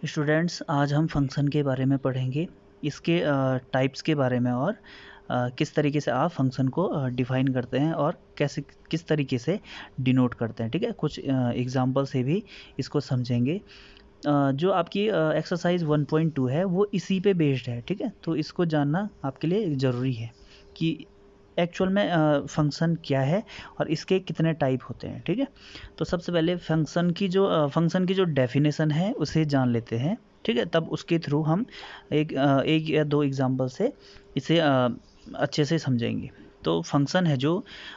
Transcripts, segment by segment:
Students, आज हम function के बारे में पढ़ेंगे, इसके टाइप्स के बारे में और किस तरीके से आप फंक्शन को डिफ़ाइन करते हैं और कैसे किस तरीके से डिनोट करते हैं। ठीक है, कुछ एग्जांपल से भी इसको समझेंगे। जो आपकी एक्सरसाइज 1.2 है वो इसी पे बेस्ड है। ठीक है, तो इसको जानना आपके लिए ज़रूरी है कि एक्चुअल में फंक्शन क्या है और इसके कितने टाइप होते हैं। ठीक है, तो सबसे पहले फंक्शन की जो डेफिनेशन है उसे जान लेते हैं। ठीक है, तब उसके थ्रू हम एक या दो एग्जांपल से इसे अच्छे से समझेंगे। तो फंक्शन है जो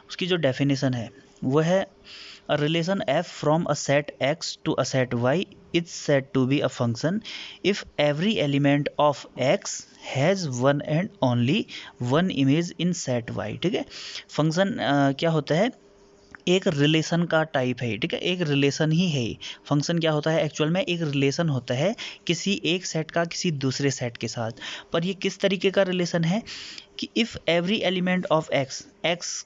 उसकी जो डेफिनेशन है वो है a relation f from a set x to a set y is said to be a function if every element of x has one and only one image in set y। ठीक है, function क्या होता है, एक relation का type है। ठीक है, एक रिलेशन ही है। फंक्शन क्या होता है, एक्चुअल में एक रिलेशन होता है किसी एक सेट का किसी दूसरे सेट के साथ। पर ये किस तरीके का रिलेशन है कि if every element of x, x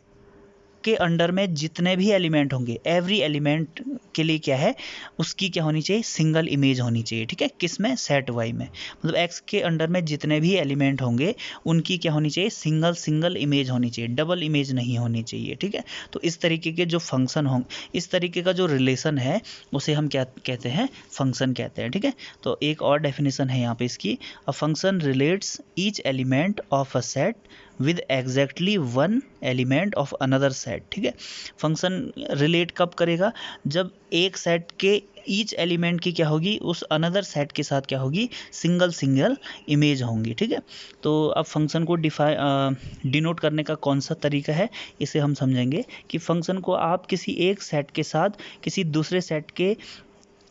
के अंडर में जितने भी एलिमेंट होंगे, एवरी एलिमेंट के लिए क्या है, उसकी क्या होनी चाहिए, सिंगल इमेज होनी चाहिए। ठीक है, किस में, सेट वाई में। मतलब एक्स के अंडर में जितने भी एलिमेंट होंगे उनकी क्या होनी चाहिए, सिंगल सिंगल इमेज होनी चाहिए, डबल इमेज नहीं होनी चाहिए। ठीक है, तो इस तरीके के जो फंक्शन हों, इस तरीके का जो रिलेशन है उसे हम क्या कहते हैं, फंक्शन कहते हैं। ठीक है, तो एक और डेफिनेशन है यहाँ पे इसकी, a function relates each element of a set with exactly one element of another set. ठीक है, फंक्शन रिलेट कब करेगा, जब एक सेट के ईच एलिमेंट की क्या होगी, उस अनदर सेट के साथ क्या होगी, सिंगल सिंगल इमेज होंगी। ठीक है, तो अब फंक्शन को डिनोट करने का कौन सा तरीका है, इसे हम समझेंगे कि फंक्शन को आप किसी एक सेट के साथ किसी दूसरे सेट के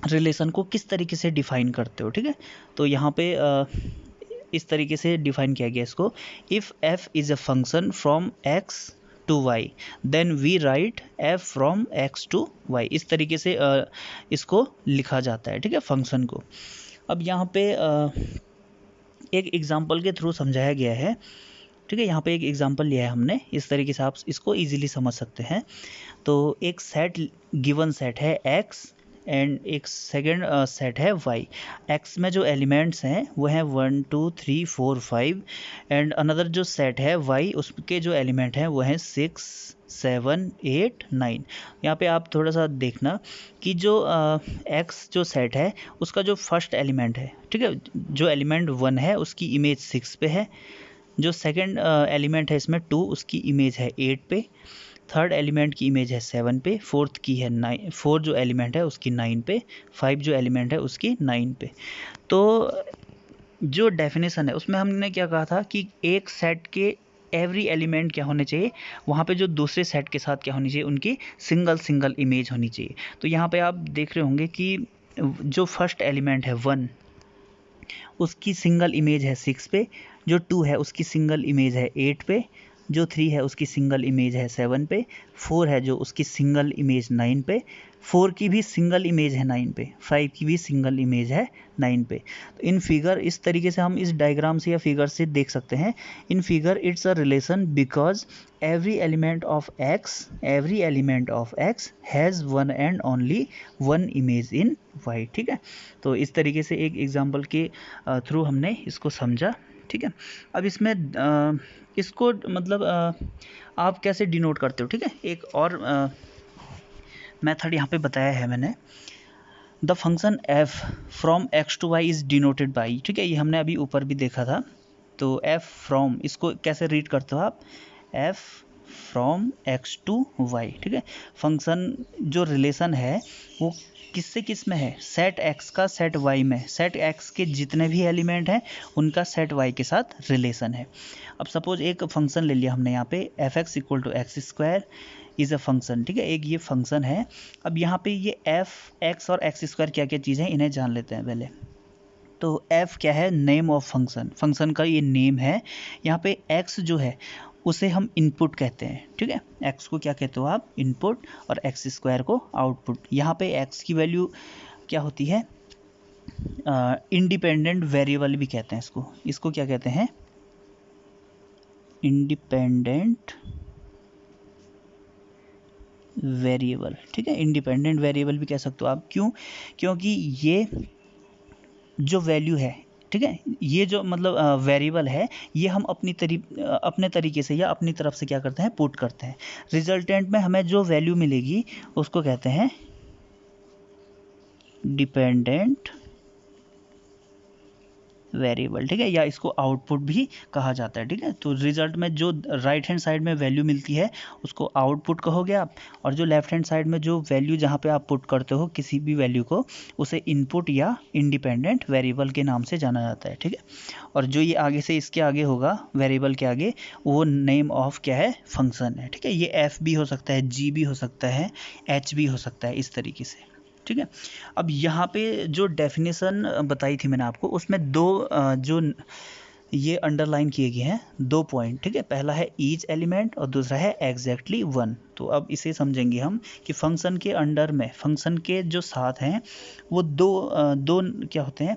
रिलेशन को किस तरीके से डिफाइन करते हो। ठीक है, तो यहाँ पे इस तरीके से डिफाइन किया गया इसको, if f is a function from x to y then we write f from x to y। इस तरीके से इसको लिखा जाता है। ठीक है, फंक्शन को। अब यहाँ पे एक एग्जांपल के थ्रू समझाया गया है। ठीक है, यहाँ पे एक एग्जांपल लिया है हमने, इस तरीके से आप इसको इजीली समझ सकते हैं। तो एक सेट, गिवन सेट है x एंड एक सेकेंड सेट है y। x में जो एलिमेंट्स हैं वो हैं 1 2 3 4 5 एंड अनदर जो सेट है y, उसके जो एलिमेंट हैं वो हैं 6 7 8 9। यहाँ पे आप थोड़ा सा देखना कि जो x जो सेट है उसका जो फर्स्ट एलिमेंट है, ठीक है, जो एलिमेंट 1 है उसकी इमेज 6 पे है, जो सेकेंड एलिमेंट है इसमें 2 उसकी इमेज है 8 पे, थर्ड एलिमेंट की इमेज है 7 पे, फोर्थ की है 9, फोर जो एलिमेंट है उसकी 9 पे, 5 जो एलिमेंट है उसकी 9 पे। तो जो डेफिनेशन है उसमें हमने क्या कहा था कि एक सेट के एवरी एलिमेंट क्या होने चाहिए, वहाँ पे जो दूसरे सेट के साथ क्या होनी चाहिए, उनकी सिंगल सिंगल इमेज होनी चाहिए। तो यहाँ पे आप देख रहे होंगे कि जो फर्स्ट एलिमेंट है 1, उसकी सिंगल इमेज है 6 पे, जो 2 है उसकी सिंगल इमेज है 8 पे, जो 3 है उसकी सिंगल इमेज है 7 पे, 4 है जो उसकी सिंगल इमेज 9 पे, 4 की भी सिंगल इमेज है 9 पे, 5 की भी सिंगल इमेज है 9 पे। तो इन फिगर इस तरीके से हम इस डायग्राम से या फिगर से देख सकते हैं। In figure it's a relation because every element of x has one and only one image in y। ठीक है, तो इस तरीके से एक एग्जांपल के थ्रू हमने इसको समझा। ठीक है, अब इसमें इसको मतलब आप कैसे डिनोट करते हो। ठीक है, एक और मेथड यहाँ पे बताया है मैंने, the function f from x to y is denoted by. ठीक है, ये हमने अभी ऊपर भी देखा था। तो f फ्रॉम, इसको कैसे रीड करते हो आप, f from x to y। ठीक है, फंक्शन जो रिलेशन है वो किससे किस में है, सेट x का सेट y में, सेट x के जितने भी एलिमेंट हैं उनका सेट y के साथ रिलेशन है। अब सपोज एक फंक्शन ले लिया हमने यहाँ पे, f x equal to x square is a function. ठीक है, एक ये फंक्शन है। अब यहाँ पे ये एफ एक्स और एक्स स्क्वायर क्या क्या चीज़ें हैं इन्हें जान लेते हैं पहले। तो एफ क्या है, नेम ऑफ फंक्शन, फंक्शन का ये नेम है। यहाँ पे एक्स जो है उसे हम इनपुट कहते हैं। ठीक है, एक्स को क्या कहते हो आप, इनपुट, और एक्स स्क्वायर को आउटपुट। यहाँ पे एक्स की वैल्यू क्या होती है, इंडिपेंडेंट वेरिएबल भी कहते हैं इसको, इसको क्या कहते हैं, इंडिपेंडेंट वेरिएबल। ठीक है, इंडिपेंडेंट वेरिएबल भी कह सकते हो आप, क्यों, क्योंकि ये जो वैल्यू है, ठीक है, ये जो मतलब वेरिएबल है, ये हम अपने तरीके से या अपनी तरफ से क्या करते हैं, पुट करते हैं। रिजल्टेंट में हमें जो वैल्यू मिलेगी उसको कहते हैं डिपेंडेंट वेरिएबल, ठीक है, या इसको आउटपुट भी कहा जाता है, ठीक है। तो रिजल्ट में जो राइट हैंड साइड में वैल्यू मिलती है उसको आउटपुट कहोगे आप, और जो लेफ्ट हैंड साइड में जो वैल्यू जहाँ पे आप पुट करते हो किसी भी वैल्यू को, उसे इनपुट या इंडिपेंडेंट वेरिएबल के नाम से जाना जाता है, ठीक है। और जो ये आगे से इसके आगे होगा वेरिएबल के आगे, वो नेम ऑफ क्या है, फंक्शन है, ठीक है। ये एफ भी हो सकता है, जी भी हो सकता है, एच भी हो सकता है, इस तरीके से, ठीक है। अब यहाँ पे जो डेफिनेशन बताई थी मैंने आपको, उसमें दो जो ये अंडरलाइन किए गए हैं, दो पॉइंट, ठीक है। पहला है ईच एलिमेंट और दूसरा है एग्जैक्टली वन। तो अब इसे समझेंगे हम कि फंक्शन के अंडर में, फंक्शन के जो साथ हैं वो दो क्या होते हैं,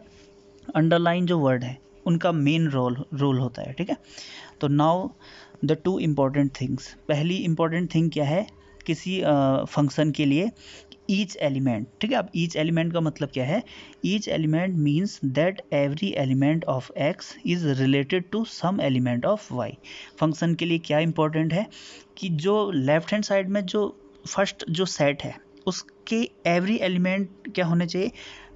अंडरलाइन जो वर्ड है उनका मेन रोल होता है, ठीक है। तो now the two important things, पहली इम्पॉर्टेंट थिंग क्या है किसी फंक्शन के लिए, ईच एलिमेंट, ठीक है। अब ईच एलिमेंट का मतलब क्या है, each element means that every element of x is related to some element of y. Function के लिए क्या इंपॉर्टेंट है कि जो लेफ्ट हैंड साइड में जो फर्स्ट जो सेट है उसके एवरी एलिमेंट क्या होने चाहिए,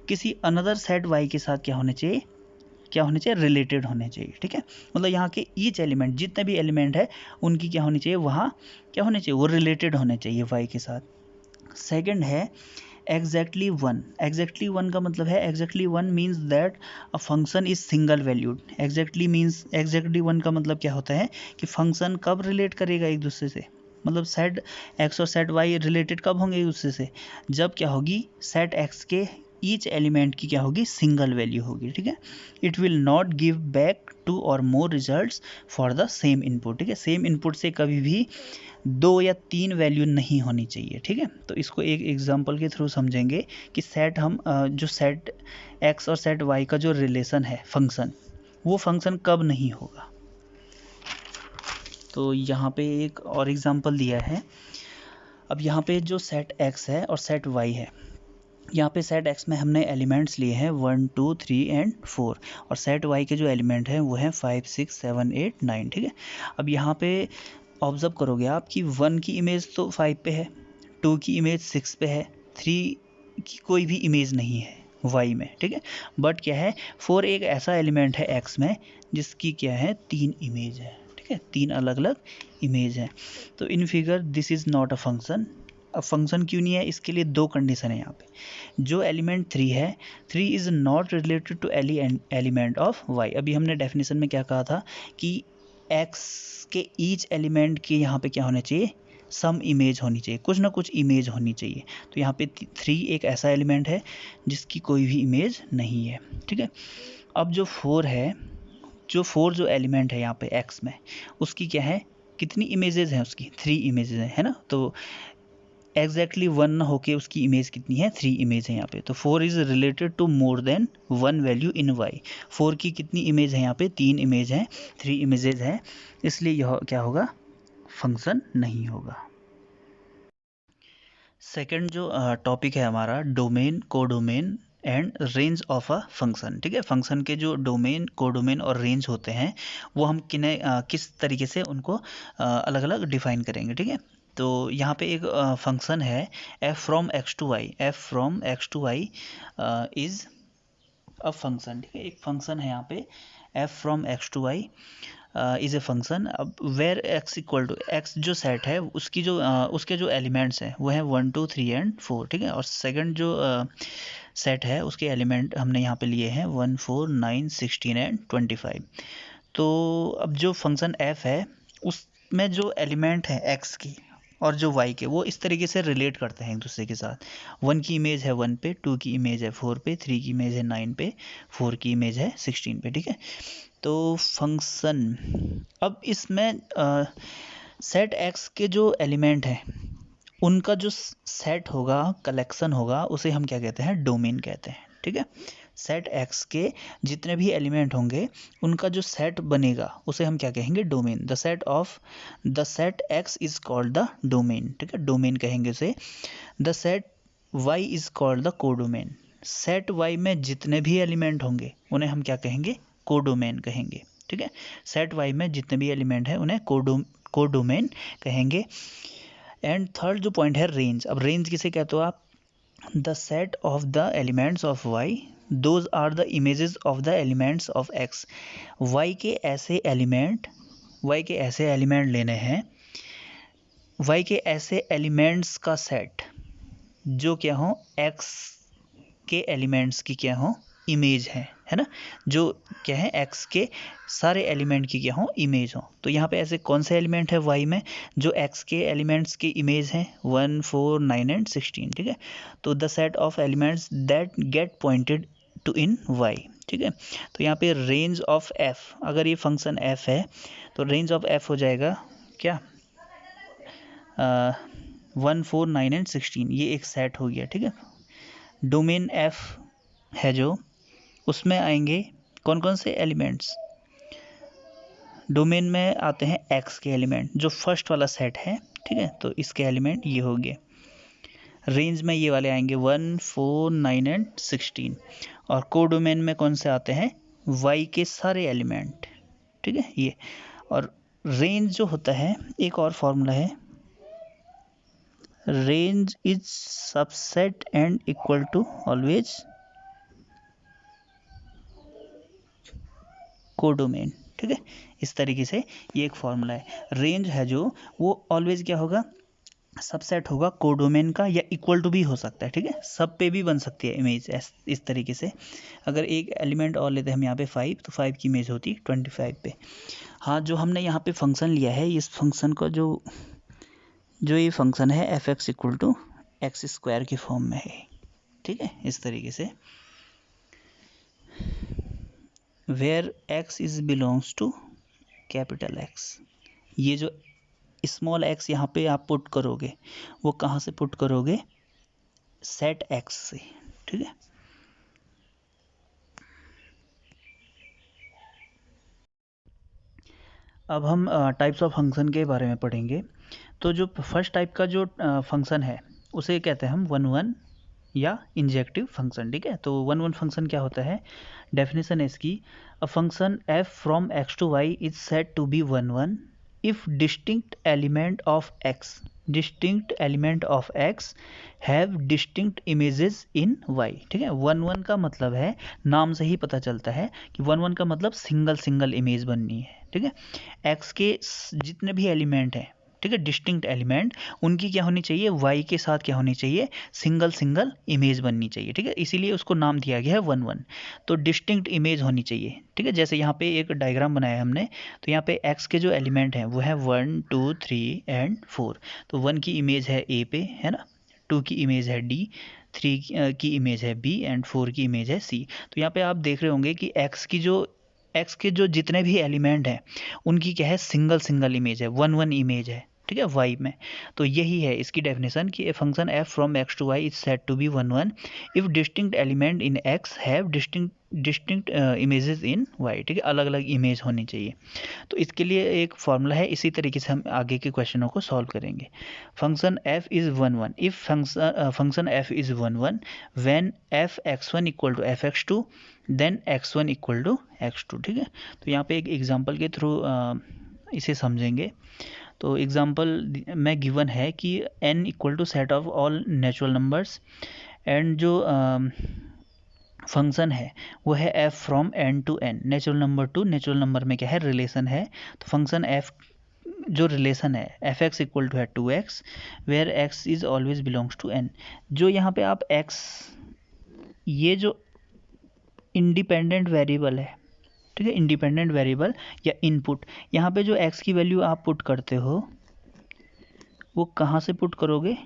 किसी अनदर सेट वाई के साथ क्या होने चाहिए, रिलेटेड होने चाहिए, ठीक है। मतलब यहाँ के ईच एलिमेंट, जितने भी एलिमेंट है उनकी क्या होनी चाहिए, वहाँ क्या होने चाहिए, वो रिलेटेड होने चाहिए वाई के साथ। सेकंड है एग्जैक्टली वन। एग्जैक्टली वन का मतलब है, exactly one means that a function is single valued. Exactly one का मतलब क्या होता है कि फंक्शन कब रिलेट करेगा एक दूसरे से, मतलब सेट एक्स और सेट वाई रिलेटेड कब होंगे एक दूसरे से, जब क्या होगी, सेट एक्स के ईच एलिमेंट की क्या होगी, सिंगल वैल्यू होगी, ठीक है। It will not give back two और more results for the same input, ठीक है। सेम इनपुट से कभी भी दो या तीन वैल्यू नहीं होनी चाहिए, ठीक है। तो इसको एक एग्जांपल के थ्रू समझेंगे कि सेट हम जो सेट एक्स और सेट वाई का जो रिलेशन है फंक्शन, वो फंक्शन कब नहीं होगा। तो यहाँ पे एक और एग्जांपल दिया है। अब यहाँ पे जो सेट एक्स है और सेट वाई है, यहाँ पे सेट एक्स में हमने एलिमेंट्स लिए हैं 1 2 3 एंड 4, और सेट वाई के जो एलिमेंट हैं वो हैं 5 6 7 8 9, ठीक है। अब यहाँ पे ऑब्जर्व करोगे आप कि 1 की इमेज तो 5 पे है, 2 की इमेज 6 पे है, 3 की कोई भी इमेज नहीं है y में, ठीक है। बट क्या है, 4 एक ऐसा एलिमेंट है x में जिसकी क्या है, 3 इमेज है, ठीक है, 3 अलग अलग इमेज है। तो in figure this is not a function. अब फंक्शन क्यों नहीं है, इसके लिए दो कंडीशन है यहाँ पे। जो एलिमेंट 3 है, 3 is not related to any element of y। अभी हमने डेफिनेशन में क्या कहा था कि x के ईच एलिमेंट के यहाँ पे क्या होना चाहिए, सम इमेज होनी चाहिए, कुछ ना कुछ इमेज होनी चाहिए। तो यहाँ पे 3 एक ऐसा एलिमेंट है जिसकी कोई भी इमेज नहीं है, ठीक है। अब जो 4 है, जो 4 जो एलिमेंट है यहाँ पे x में, उसकी क्या है, कितनी इमेजेस हैं उसकी, 3 इमेजेस हैं, है ना। तो एग्जैक्टली 1 ना होके उसकी इमेज कितनी है, 3 इमेज है यहाँ पे। तो 4 is related to more than 1 value in y. 4 की कितनी इमेज है यहाँ पे, 3 इमेज हैं, 3 इमेजेस हैं, इसलिए यह क्या होगा, फंक्शन नहीं होगा। सेकंड जो टॉपिक है हमारा, domain, codomain and range of a function, ठीक है। फंक्शन के जो डोमेन, कोडोमेन और रेंज होते हैं वो हम किस तरीके से उनको अलग अलग डिफाइन करेंगे, ठीक है। तो यहाँ पे एक फंक्शन है f from x to y, f from x to y is a function, ठीक है। एक फंक्शन है यहाँ पे f from x to y is a function. अब where x equal to, x जो सेट है उसकी जो उसके जो एलिमेंट्स हैं वो हैं 1 2 3 एंड 4, ठीक है। और सेकंड जो सेट है उसके एलिमेंट हमने यहाँ पे लिए हैं 1 4 9 16 एंड 25। तो अब जो फंक्शन f है उसमें जो एलिमेंट है x की और जो y के, वो इस तरीके से रिलेट करते हैं एक दूसरे के साथ। 1 की इमेज है 1 पे, 2 की इमेज है 4 पे, 3 की इमेज है 9 पे, 4 की इमेज है 16 पे, ठीक है। तो फंक्शन, अब इसमें सेट एक्स के जो एलिमेंट हैं उनका जो सेट होगा, कलेक्शन होगा, उसे हम क्या कहते हैं, डोमेन कहते हैं, ठीक है। सेट एक्स के जितने भी एलिमेंट होंगे उनका जो सेट बनेगा उसे हम क्या कहेंगे, domain. The set x is called the domain, ठीक है, डोमेन कहेंगे उसे। The set y is called the codomain, set y में जितने भी एलिमेंट होंगे उन्हें हम क्या कहेंगे, कोडोमेन कहेंगे। ठीक है, सेट वाई में जितने भी एलिमेंट हैं उन्हें कोडोमेन कहेंगे। एंड थर्ड जो पॉइंट है रेंज। अब रेंज किसे कहते हो आप, the set of the elements of y those are the images of the elements of x. Y के ऐसे एलिमेंट लेने हैं, वाई के ऐसे एलिमेंट्स का सेट जो क्या हो, एक्स के एलिमेंट्स की क्या हो, इमेज है ना, जो क्या है एक्स के सारे एलिमेंट की क्या हो, इमेज हो। तो यहाँ पे ऐसे कौन से एलिमेंट है वाई में जो एक्स के एलिमेंट्स की इमेज हैं, 1, 4, 9 एंड 16। ठीक है, तो the set of elements that get pointed to in y. ठीक है, तो यहाँ पे रेंज ऑफ एफ, अगर ये फंक्शन एफ है तो रेंज ऑफ एफ हो जाएगा क्या, 1, 4, 9 एंड 16, ये एक सेट हो गया। ठीक है, डोमेन एफ है जो, उसमें आएंगे कौन कौन से एलिमेंट्स, डोमेन में आते हैं एक्स के एलिमेंट जो फर्स्ट वाला सेट है। ठीक है, तो इसके एलिमेंट ये हो गए। रेंज में ये वाले आएंगे 1, 4, 9 एंड 16। और कोडोमेन में कौन से आते हैं, वाई के सारे एलिमेंट। ठीक है, ये। और रेंज जो होता है, एक और फॉर्मूला है, range is subset and equal to always codomain. ठीक है, इस तरीके से ये एक फॉर्मूला है। रेंज है जो वो ऑलवेज क्या होगा, सबसेट होगा कोडोमेन का, या इक्वल टू भी हो सकता है। ठीक है, सब पे भी बन सकती है इमेज इस तरीके से। अगर एक एलिमेंट और लेते हैं हम यहाँ पे 5, तो 5 की इमेज होती 25 पे। हाँ, जो हमने यहाँ पे फंक्शन लिया है, इस फंक्शन का जो ये फंक्शन है f x equal to x square की फॉर्म में है। ठीक है, इस तरीके से where x is belongs to capital x. ये जो स्मॉल एक्स यहाँ पे आप पुट करोगे, वो कहाँ से पुट करोगे, सेट एक्स से। ठीक है, अब हम टाइप्स ऑफ फंक्शन के बारे में पढ़ेंगे। तो जो फर्स्ट टाइप का जो फंक्शन है उसे कहते हैं हम 1-1 या इंजेक्टिव फंक्शन। ठीक है, तो 1-1 फंक्शन क्या होता है, डेफिनेशन है इसकी, a function f from x to y is said to be 1-1 if distinct element of x have distinct images in y. ठीक है, 1-1 का मतलब है, नाम से ही पता चलता है कि 1-1 का मतलब सिंगल इमेज बननी है। ठीक है, एक्स के जितने भी एलिमेंट हैं, ठीक है, डिस्टिंक्ट एलिमेंट, उनकी क्या होनी चाहिए, वाई के साथ क्या होनी चाहिए, सिंगल इमेज बननी चाहिए। ठीक है, इसीलिए उसको नाम दिया गया है 1-1। तो डिस्टिंक्ट इमेज होनी चाहिए। ठीक है, जैसे यहाँ पे एक डायग्राम बनाया है हमने, तो यहाँ पे एक्स के जो एलिमेंट हैं वो है 1, 2, 3 एंड 4। तो 1 की इमेज है ए पे, है ना, 2 की इमेज है डी, 3 की इमेज है बी एंड 4 की इमेज है सी। तो यहाँ पे आप देख रहे होंगे कि एक्स के जो जितने भी एलिमेंट हैं उनकी क्या है, सिंगल इमेज है, 1-1 इमेज है। ठीक है, वाई में। तो यही है इसकी डेफिनेशन कि a function f from x to y is said to be 1-1 if distinct element in x have distinct images in y. ठीक है, अलग अलग इमेज होनी चाहिए। तो इसके लिए एक फॉर्मूला है, इसी तरीके से हम आगे के क्वेश्चनों को सॉल्व करेंगे। Function f is 1-1 if function f is 1-1 when f x1 equal to f x2 then x1 equal to x2। ठीक है, तो यहाँ पे एक एग्जांपल के थ्रू इसे समझेंगे। तो एग्जांपल में गिवन है कि n equal to set of all natural numbers, and जो फंक्शन है वो है f from n to n, natural number to natural number में क्या है, रिलेशन है। तो फंक्शन f जो रिलेशन है एफ एक्स इक्वल टू है 2x where x is always belongs to n। जो यहाँ पे आप x, ये जो इंडिपेंडेंट वेरिएबल है, ठीक है, इंडिपेंडेंट वेरिएबल या इनपुट, यहाँ पे जो x की वैल्यू आप पुट करते हो वो कहाँ से पुट करोगे,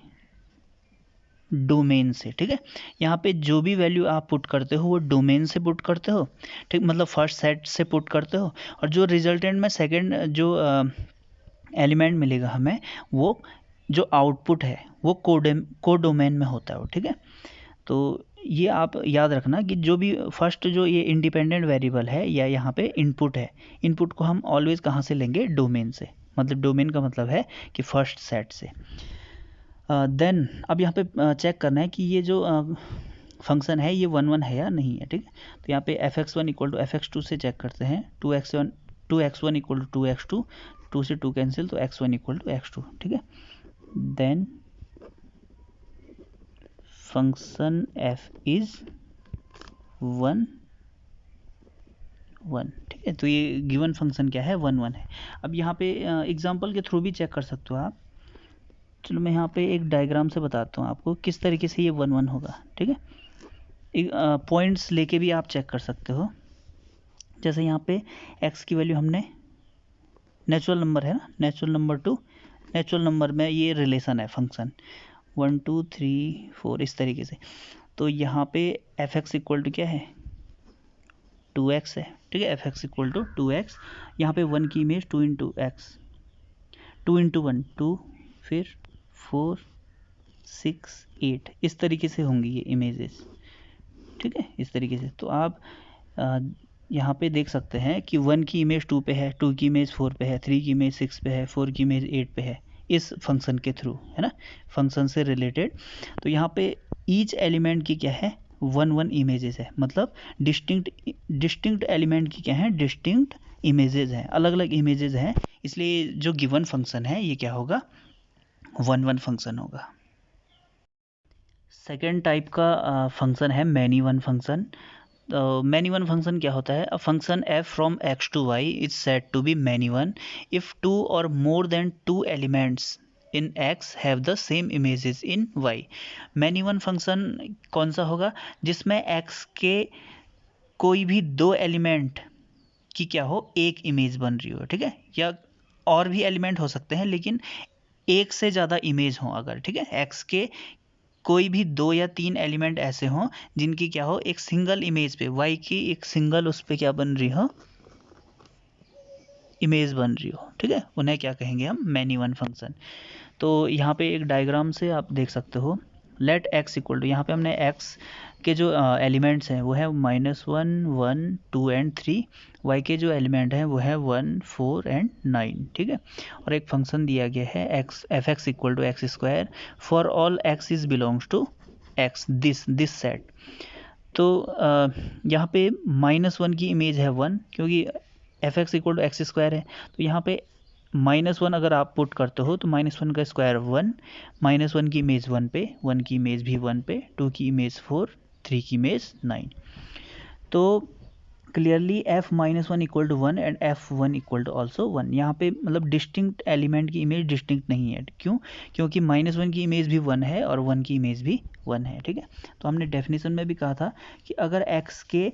डोमेन से। ठीक है, यहाँ पे जो भी वैल्यू आप पुट करते हो वो डोमेन से पुट करते हो। ठीक, मतलब फर्स्ट सेट से पुट करते हो, और जो रिजल्टेंट में सेकंड जो एलिमेंट मिलेगा हमें, वो जो आउटपुट है वो कोडोमेन में होता है वो। ठीक है, तो ये आप याद रखना कि जो भी फर्स्ट जो ये इंडिपेंडेंट वेरिएबल है या यहाँ पे इनपुट है, इनपुट को हम ऑलवेज कहाँ से लेंगे, डोमेन से। मतलब डोमेन का मतलब है कि फर्स्ट सेट से। देन अब यहाँ पे चेक करना है कि ये जो फंक्शन है ये 1 1 है या नहीं है, ठीक है। तो यहाँ पे fx1 इक्वल टू fx2 से चेक करते हैं, 2x1 इक्वल टू 2x2, 2 से 2 कैंसिल, तो x1 इक्वल टू x2, ठीक है। देन फंक्शन f इज 1 1, ठीक है। तो ये गिवन फंक्शन क्या है, 1 1 है। अब यहाँ पे एग्जांपल के थ्रू भी चेक कर सकते हो आप। चलो मैं यहाँ पे एक डायग्राम से बताता हूँ आपको किस तरीके से ये 1 1 होगा, ठीक है। एक पॉइंट्स लेके भी आप चेक कर सकते हो। जैसे यहाँ पे x की वैल्यू हमने, नेचुरल नंबर है ना, natural number to natural number में ये रिलेशन है फंक्शन 1 2 3 4 इस तरीके से। तो यहाँ पे fx इक्वल टू क्या है, 2x है, ठीक है। fx इक्वल टू 2x, यहाँ पे 1 की इमेज 2 इंटू एक्स, 2 इंटू 1 2, फिर 4 6 8 इस तरीके से होंगी ये इमेजेस, ठीक है, इस तरीके से। तो आप यहाँ पे देख सकते हैं कि 1 की इमेज 2 पे है, 2 की इमेज 4 पे है, 3 की इमेज 6 पे है, 4 की इमेज 8 पे है, इस फंक्शन के थ्रू, है ना, फंक्शन से रिलेटेड। तो यहाँ पे ईच एलिमेंट की क्या है, 1 1 इमेजेस है, मतलब डिस्टिंक्ट एलिमेंट की क्या है, डिस्टिंक्ट इमेजेस हैं, अलग अलग इमेजेस हैं, इसलिए जो गिवन फंक्शन है ये क्या होगा, 1 1 फंक्शन होगा। सेकेंड टाइप का फंक्शन है many one function. Many one function क्या होता है, a function f from x to y is said to be many one if 2 और more than 2 elements in x have the same images in y। Many one function कौन सा होगा, जिसमें x के कोई भी 2 एलिमेंट की क्या हो, एक इमेज बन रही हो, ठीक है, या और भी एलिमेंट हो सकते हैं लेकिन एक से ज़्यादा इमेज हो अगर, ठीक है, x के कोई भी 2 या 3 एलिमेंट ऐसे हों जिनकी क्या हो, एक सिंगल इमेज पे, y की एक सिंगल उस पे क्या बन रही हो, इमेज बन रही हो, ठीक है, उन्हें क्या कहेंगे हम, मैनी वन फंक्शन। तो यहाँ पे एक डायग्राम से आप देख सकते हो, लेट x इक्वल टू, यहाँ पे हमने x के जो एलिमेंट्स हैं वो है -1 1 2 एंड 3, y के जो एलिमेंट हैं वो है 1 4 एंड 9, ठीक है। और एक फंक्शन दिया गया है x f(x) equal to x square for all x is belongs to x, this set. तो यहाँ पे -1 की इमेज है 1, क्योंकि f(x) equal to x square है, तो यहाँ पे -1 अगर आप पुट करते हो तो -1 का स्क्वायर 1, -1 की इमेज 1 पे, 1 की इमेज भी 1 पे, 2 की इमेज 4, 3 की इमेज 9। तो clearly f-1 equal to 1 and f1 equal to also 1। यहाँ पे मतलब डिस्टिंक्ट एलिमेंट की इमेज डिस्टिंक्ट नहीं है, क्यों, क्योंकि -1 की इमेज भी 1 है और 1 की इमेज भी 1 है, ठीक है। तो हमने डेफिनेशन में भी कहा था कि अगर x के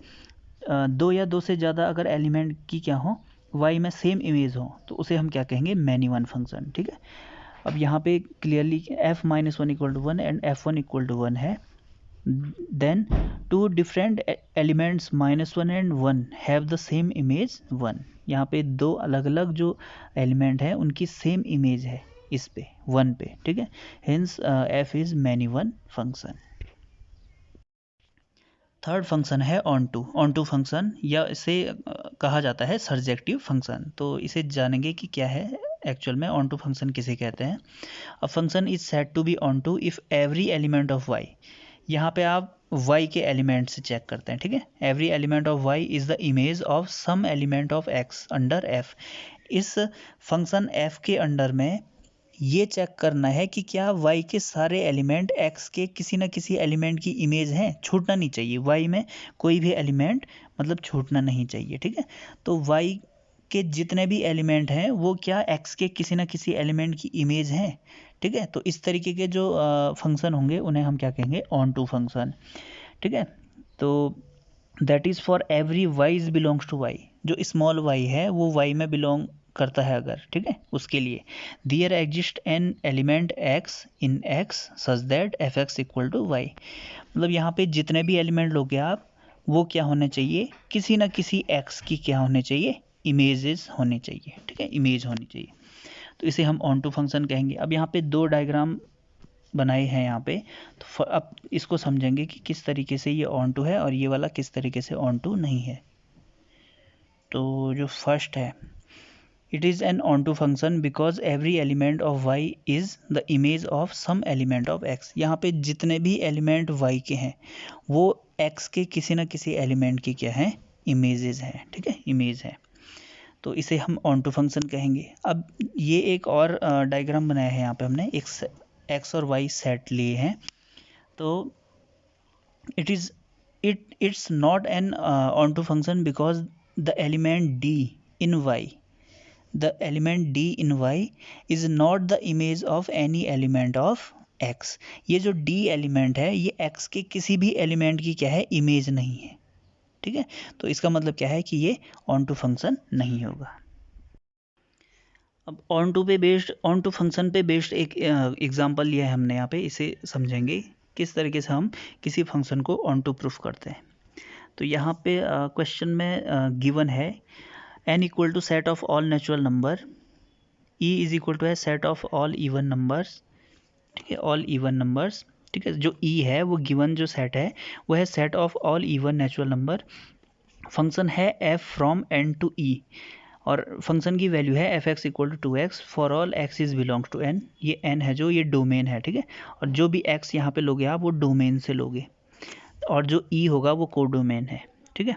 2 या 2 से ज़्यादा अगर एलिमेंट की क्या हो, y में सेम इमेज हो, तो उसे हम क्या कहेंगे, मैनी वन फंक्शन, ठीक है। अब यहाँ पे clearly f-1 equal to 1 and f1 equal to 1 है, then 2 different elements -1 and 1 have the same image 1। यहाँ पे 2 अलग अलग जो एलिमेंट हैं उनकी सेम इमेज है इस पे 1 पे, ठीक है, hence f is many one function. Third function है ऑन टू फंक्शन, या इसे कहा जाता है सर्जेक्टिव फंक्शन। तो इसे जानेंगे कि क्या है एक्चुअल में, ऑन टू फंक्शन किसे कहते हैं। A function is said to be onto if every element of y, यहाँ पे आप y के एलिमेंट से चेक करते हैं, ठीक है, every element of y is the image of some element of x under f। इस फंक्शन f के अंडर में ये चेक करना है कि क्या y के सारे एलिमेंट x के किसी न किसी एलिमेंट की इमेज हैं, छूटना नहीं चाहिए, y में कोई भी एलिमेंट मतलब छूटना नहीं चाहिए, ठीक है। तो y के जितने भी एलिमेंट हैं वो क्या x के किसी न किसी एलिमेंट की इमेज हैं, ठीक है। तो इस तरीके के जो फंक्शन होंगे उन्हें हम क्या कहेंगे, ऑन टू फंक्शन, ठीक है। तो that is for every y is belongs to y, जो स्मॉल y है वो y में बिलोंग करता है अगर, ठीक है, उसके लिए there exist an element x in x such that f(x) equal to y। मतलब यहाँ पे जितने भी एलिमेंट लोगे आप वो क्या होने चाहिए, किसी ना किसी x की क्या होने चाहिए, इमेजेस होने चाहिए, ठीक है, इमेज होनी चाहिए। तो इसे हम ऑन टू फंक्शन कहेंगे। अब यहाँ पे 2 डायग्राम बनाए हैं यहाँ पे, तो अब इसको समझेंगे कि किस तरीके से ये ऑन टू है और ये वाला किस तरीके से ऑन टू नहीं है। तो जो फर्स्ट है, it is an onto function because every element of y is the image of some element of x. यहाँ पे जितने भी एलिमेंट वाई के हैं वो एक्स के किसी न किसी एलिमेंट की क्या है, इमेजेस हैं, ठीक है, इमेज है। तो इसे हम ऑन टू फंक्शन कहेंगे। अब ये एक और डायग्राम बनाया है, यहाँ पे हमने एक एक्स और वाई सेट लिए हैं। तो it's not an onto function because the element d in y is not the image of any element of x। ये जो d एलिमेंट है ये x के किसी भी एलिमेंट की क्या है, इमेज नहीं है, ठीक है। तो इसका मतलब क्या है कि ये ऑन टू फंक्शन नहीं होगा। अब ऑन टू फंक्शन पे बेस्ड एक एग्जांपल लिया है हमने यहाँ पे, इसे समझेंगे किस तरीके से हम किसी फंक्शन को ऑन टू प्रूफ करते हैं। तो यहाँ पे क्वेश्चन में गिवन है n equal to set of all natural number, e is equal to है set of all even numbers, ठीक है, ऑल इवन नंबर्स, ठीक है। जो e है वो गिवन जो सेट है वो है set of all even natural number. Function है f from n to e और फंक्शन की वैल्यू है f x equal to 2x for all x is belongs to n। ये n है जो ये डोमेन है, ठीक है। और जो भी x यहाँ पे लोगे आप वो डोमेन से लोगे और जो e होगा वो कोडोमेन है, ठीक है।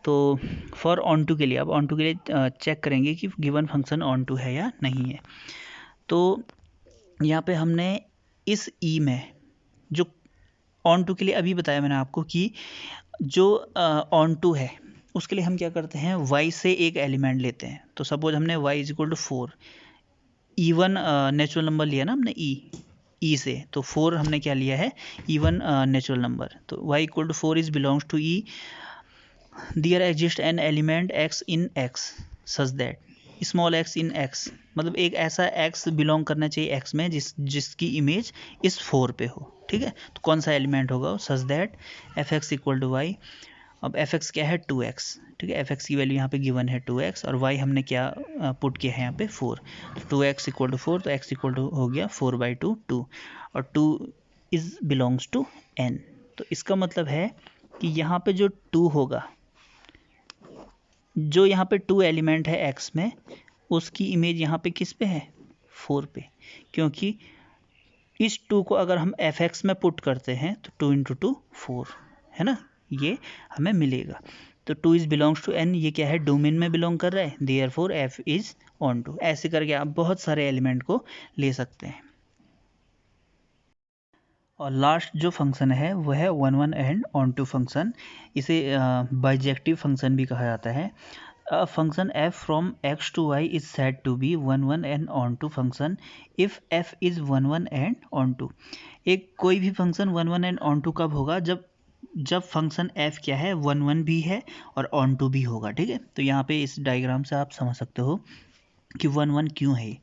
तो फॉर ऑन टू के लिए, अब ऑन टू के लिए चेक करेंगे कि गिवन फंक्शन ऑन टू है या नहीं है। तो यहाँ पे हमने इस e में जो ऑन टू के लिए अभी बताया मैंने आपको कि जो ऑन टू है उसके लिए हम क्या करते हैं, y से एक एलिमेंट लेते हैं। तो सपोज हमने y is equal to 4, even natural number लिया ना हमने e से, तो 4 हमने क्या लिया है, इवन नेचुरल नंबर। तो y equal to 4 is belongs to e, there exist an element x in x such that small x in x, मतलब एक ऐसा x बिलोंग करना चाहिए x में जिसकी इमेज इस 4 पे हो, ठीक है। तो कौन सा एलिमेंट होगा, such that f x equal to y. अब एफ एक्स क्या है, 2x, ठीक है। एफ एक्स की वैल्यू यहाँ पे गिवन है 2x और y हमने क्या पुट किया है यहाँ पे 4। तो 2x इक्वल टू 4, तो x इक्वल टू हो गया 4/2 2 और 2 इज बिलोंग्स टू n। तो इसका मतलब है कि यहाँ पे जो 2 होगा, जो यहाँ पे 2 एलिमेंट है x में, उसकी इमेज यहाँ पे किस पे है, 4 पे, क्योंकि इस 2 को अगर हम एफ एक्स में पुट करते हैं तो 2 इंटू 2 4 है ना, ये हमें मिलेगा। तो 2 इज बिलोंग्स टू n, ये क्या है, डोमेन में बिलोंग कर रहा है, therefore f is onto. ऐसे करके आप बहुत सारे एलिमेंट को ले सकते हैं। और लास्ट जो फंक्शन है वो है 1 1 एंड ऑन टू फंक्शन। इसे बाइजेक्टिव फंक्शन भी कहा जाता है। A function f from x to y is said to be 1 1 and on to function if f is 1 1 and on to। एक कोई भी फंक्शन 1 1 and on to कब होगा, जब फंक्शन f क्या है, 1 1 भी है और on to भी होगा, ठीक है। तो यहाँ पे इस डायग्राम से आप समझ सकते हो कि 1 1 क्यों है।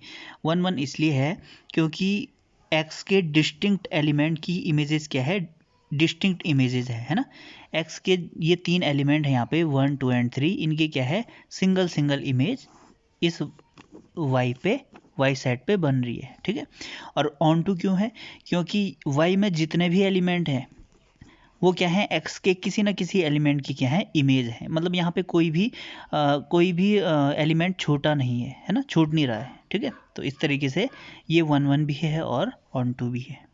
1 1 इसलिए है क्योंकि x के डिस्टिंक्ट एलिमेंट की इमेजेस क्या है, डिस्टिंक्ट इमेजेस है ना। x के ये 3 एलिमेंट हैं यहाँ पे 1 2 एंड 3, इनके क्या है, सिंगल इमेज इस y पे, y सेट पे बन रही है, ठीक है। और ऑन टू क्यों है, क्योंकि y में जितने भी एलिमेंट हैं वो क्या है, x के किसी न किसी एलिमेंट की क्या है, इमेज है। मतलब यहाँ पे कोई भी एलिमेंट छोटा नहीं है ना, छूट नहीं रहा है, ठीक है। तो इस तरीके से ये 1 1 भी है और ऑन टू भी है।